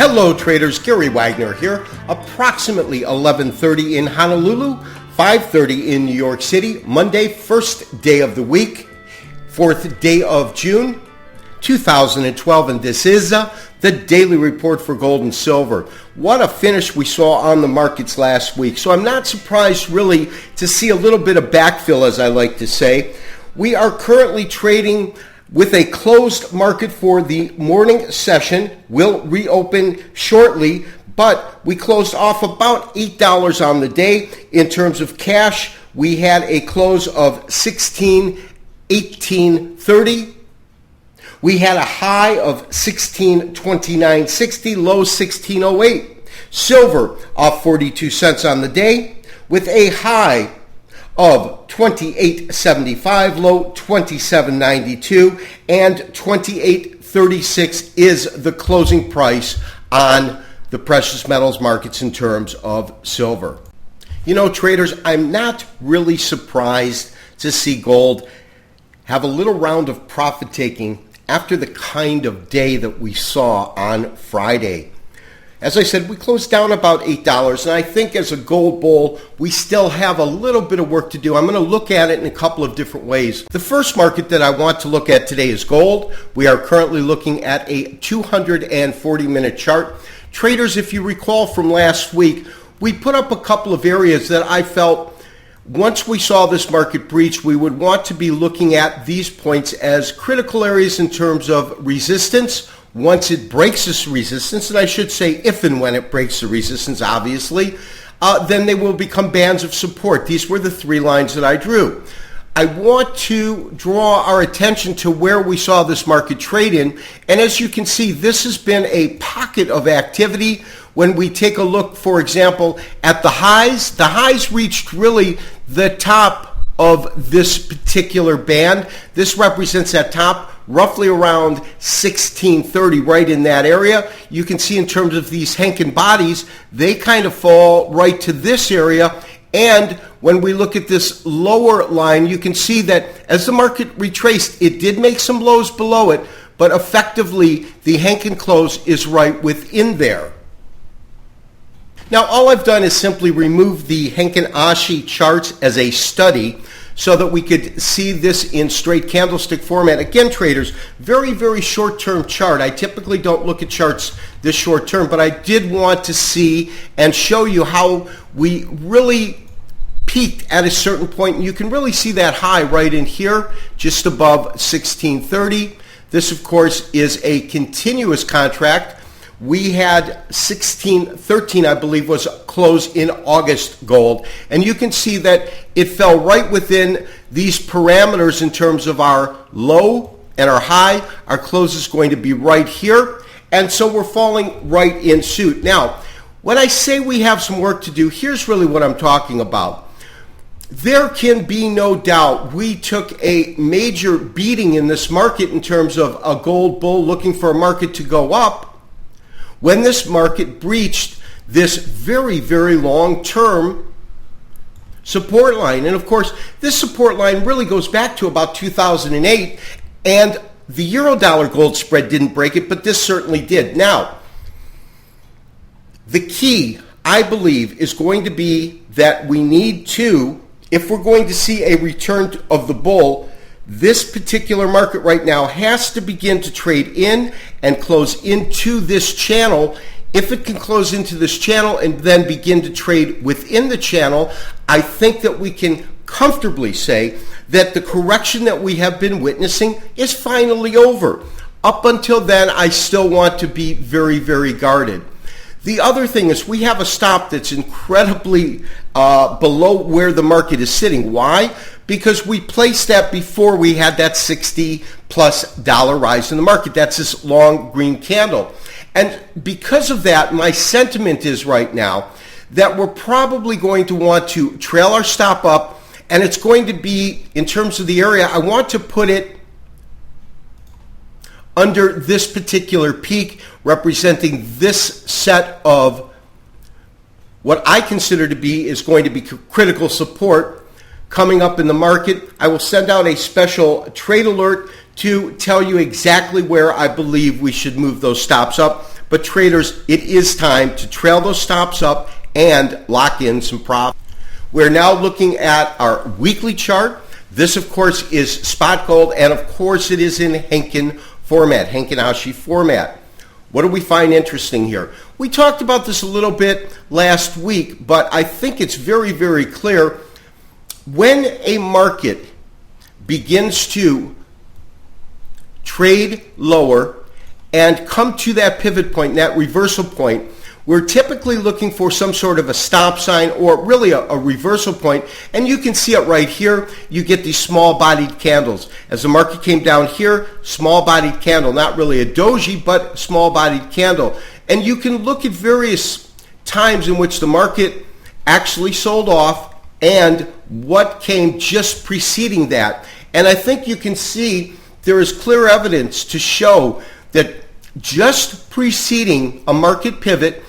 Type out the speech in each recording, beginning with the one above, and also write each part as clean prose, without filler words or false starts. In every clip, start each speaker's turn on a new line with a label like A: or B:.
A: Hello traders, Gary Wagner here. Approximately 11:30 in Honolulu, 5:30 in New York City, Monday, first day of the week, 4th day of June, 2012, and this is the daily report for gold and silver. What a finish we saw on the markets last week. So I'm not surprised really to see a little bit of backfill, as I like to say. We are currently trading with a closed market for the morning session. Will reopen shortly, but we closed off about $8 on the day. In terms of cash, we had a close of 16.1830. We had a high of 16.2960, low 16.08. Silver off 42 cents on the day with a high of 28.75, low 27.92, and 28.36 is the closing price on the precious metals markets in terms of silver. You know, traders, I'm not really surprised to see gold have a little round of profit taking after the kind of day that we saw on Friday. As I said, we closed down about $8, and I think as a gold bull, we still have a little bit of work to do. I'm going to look at it in a couple of different ways. The first market that I want to look at today is gold. We are currently looking at a 240-minute chart. Traders, if you recall from last week, we put up a couple of areas that I felt once we saw this market breach, we would want to be looking at these points as critical areas in terms of resistance. Once it breaks this resistance, and I should say if and when it breaks the resistance, obviously, then they will become bands of support. These were the three lines that I drew. I want to draw our attention to where we saw this market trade in, and as you can see, this has been a pocket of activity. When we take a look, for example, at the highs reached really the top of this particular band. This represents that top roughly around 1630, right in that area. You can see in terms of these Henkin bodies, they kind of fall right to this area. And when we look at this lower line, you can see that as the market retraced, it did make some lows below it, but effectively the Henkin close is right within there. Now, all I've done is simply remove the Henkin Ashi charts as a study so that we could see this in straight candlestick format. Again, traders, very, very short-term chart. I typically don't look at charts this short-term, but I did want to see and show you how we really peaked at a certain point. And you can really see that high right in here, just above 1630. This, of course, is a continuous contract. We had 1613, I believe, was closed in August gold. And you can see that it fell right within these parameters in terms of our low and our high. Our close is going to be right here. And so we're falling right in suit. Now, when I say we have some work to do, here's really what I'm talking about. There can be no doubt we took a major beating in this market in terms of a gold bull looking for a market to go up when this market breached this very, very long-term support line. And of course, this support line really goes back to about 2008, and the euro-dollar gold spread didn't break it, but this certainly did. Now, the key, I believe, is going to be that we need to, if we're going to see a return of the bull, this particular market right now has to begin to trade in and close into this channel. If it can close into this channel and then begin to trade within the channel, I think that we can comfortably say that the correction that we have been witnessing is finally over. Up until then, I still want to be very, very guarded. The other thing is we have a stop that's incredibly below where the market is sitting. Why? Because we placed that before we had that $60+ rise in the market. That's this long green candle. And because of that, my sentiment is right now that we're probably going to want to trail our stop up, and it's going to be, in terms of the area, I want to put it under this particular peak, representing this set of what I consider to be is going to be critical support coming up in the market. I will send out a special trade alert to tell you exactly where I believe we should move those stops up. But traders, it is time to trail those stops up and lock in some profit. We're now looking at our weekly chart. This, of course, is spot gold, and of course it is in Henkin format, Henkin Hashi format. What do we find interesting here? We talked about this a little bit last week, but I think it's very, very clear. When a market begins to trade lower and come to that pivot point, that reversal point, we're typically looking for some sort of a stop sign or really a reversal point, and you can see it right here. You get these small-bodied candles. As the market came down here, small-bodied candle, not really a doji, but small-bodied candle. And you can look at various times in which the market actually sold off and what came just preceding that. And I think you can see there is clear evidence to show that just preceding a market pivot,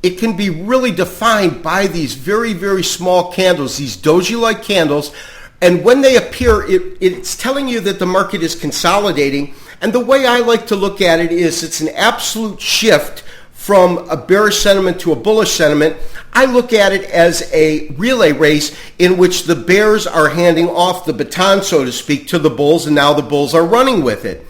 A: it can be really defined by these very, very small candles, these doji-like candles. And when they appear, it's telling you that the market is consolidating. And the way I like to look at it is it's an absolute shift from a bearish sentiment to a bullish sentiment. I look at it as a relay race in which the bears are handing off the baton, so to speak, to the bulls, and now the bulls are running with it.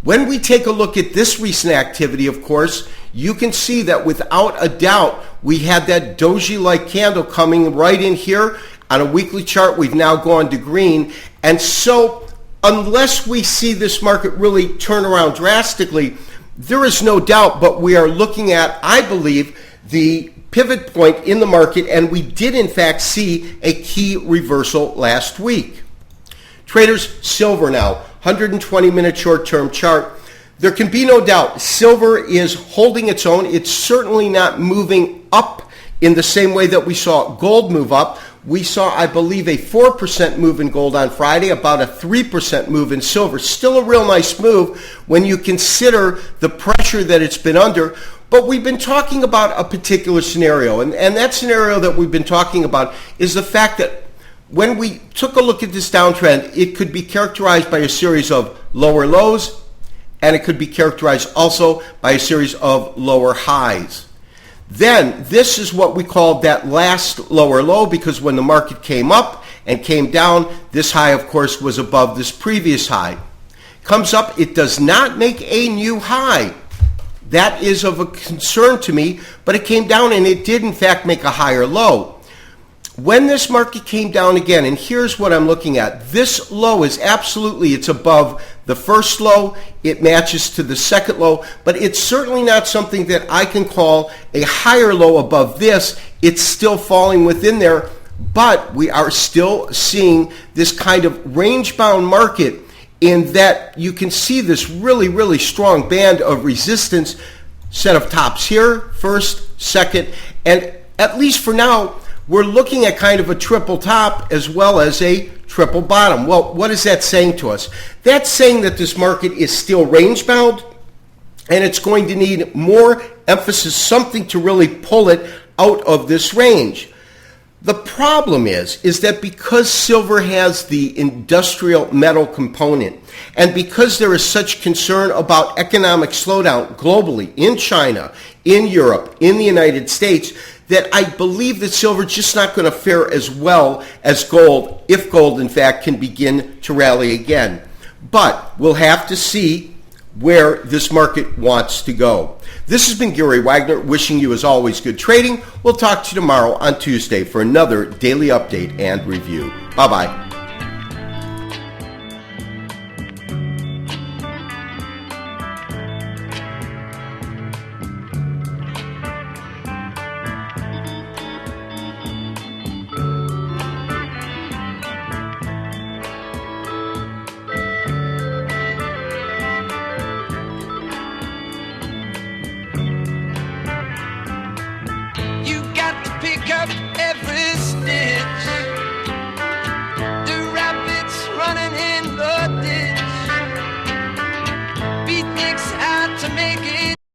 A: When we take a look at this recent activity, of course, you can see that without a doubt, we had that doji-like candle coming right in here. On a weekly chart, we've now gone to green. And so unless we see this market really turn around drastically, there is no doubt, but we are looking at, I believe, the pivot point in the market, and we did in fact see a key reversal last week. Traders, silver now, 120-minute short-term chart. There can be no doubt silver is holding its own. It's certainly not moving up in the same way that we saw gold move up. We saw, I believe, a 4% move in gold on Friday, about a 3% move in silver. Still a real nice move when you consider the pressure that it's been under. But we've been talking about a particular scenario, and that scenario that we've been talking about is the fact that when we took a look at this downtrend, it could be characterized by a series of lower lows, and it could be characterized also by a series of lower highs. Then this is what we call that last lower low, because when the market came up and came down, this high, of course, was above this previous high. Comes up, it does not make a new high. That is of a concern to me, but it came down and it did in fact make a higher low. When this market came down again, and here's what I'm looking at, this low is absolutely, it's above the first low, it matches to the second low, but it's certainly not something that I can call a higher low above this. It's still falling within there, but we are still seeing this kind of range-bound market in that you can see this really, really strong band of resistance, set of tops here, first, second, and at least for now, we're looking at kind of a triple top as well as a triple bottom. Well, what is that saying to us? That's saying that this market is still range bound and it's going to need more emphasis, something to really pull it out of this range. The problem is that because silver has the industrial metal component and because there is such concern about economic slowdown globally in China, in Europe, in the United States, that I believe that silver is just not going to fare as well as gold if gold, in fact, can begin to rally again. But we'll have to see where this market wants to go. This has been Gary Wagner, wishing you, as always, good trading. We'll talk to you tomorrow on Tuesday for another daily update and review. Bye-bye.
B: Pick up every step.